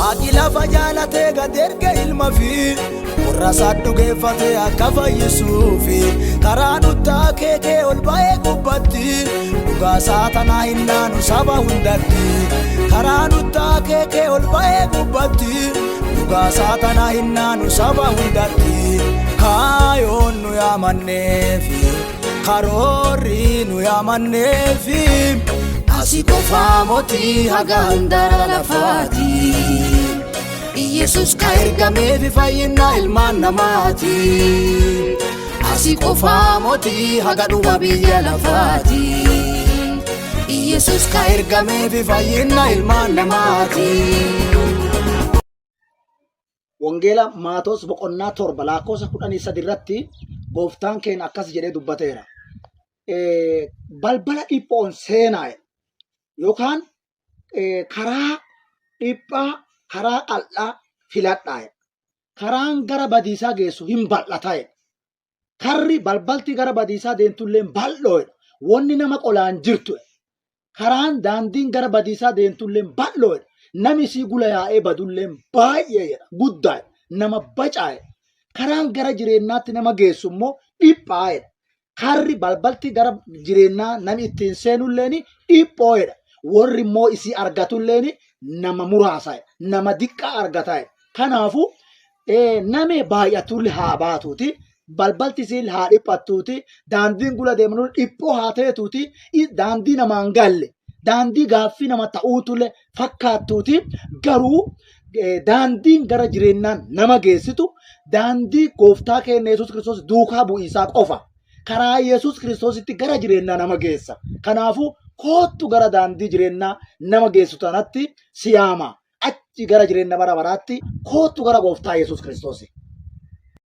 Waaqila fajaalate gaderge ilma fi warra saddu geeffate akka fayyisuufi karaa duttaa keekee ol ba'ee gubbatti dhugaa saatanaa hinnaanu saba hundatti karaa duttaa keekee ol ba'ee gubbatti dhugaa saatanaa hinnaanu saba hundatti kaayoon nu yaamanneefi karoorri nu yaamanneefi asi qofaa mootii haga hundara lafaati Yesus ka ergameefi fayyinaa ilmaan namaati asi qofaa mootii haga dhuma biyya lafaati Yesus ka ergameefi fayyinaa ilmaan namaati. Wangeela Maatoos boqonnaa 7 lakkoofsa 13 irratti gooftaan keenya akkas jedhee dubbateera. Balbala dhiphoon seenaa yookaan karaa dhiphaa karaa qal'aa filadhaa. Karaan gara badiisaa geessu hin bal'ataa. Karri balbalti gara badiisaa deemtullee bal'oo. Wanni nama qolaan jirtu. Karaan daandiin gara badiisaa deemtullee bal'oo. Nami si gula yaa'ee badullee baay'ee guddaa nama bacaa'e. Karaan gara jireenyaatti nama geessu immoo dhiphaa'edha. Karri balbalti gara jireenyaa nami ittiin seenulleen dhiphoodha. Warri immoo isii argatulleen nama muraasaadha. Nama diqqaa argataadha. Kanaafuu nami baay'atullee haa baatuuti. Balbalti isii haa dhiphattuuti. Daandiin gula deemnu dhiphoo haa ta'etuuti. Daandii namaan galle. Daandii gaaffii nama ta'uutullee fakkaattuuti. Garuu daandiin gara jireenyaan nama geessitu daandii gooftaa keenya Yesus Kiristoos duukaa bu'iisaa qofa. Karaa Yesus Kiristoositti gara jireenyaa nama geessa. Kanaafuu kootu gara daandii jireenyaa nama geessu tanatti siyaama. Achi gara jireenya bara baraatti kootu gara gooftaa Yesus Kiristoos.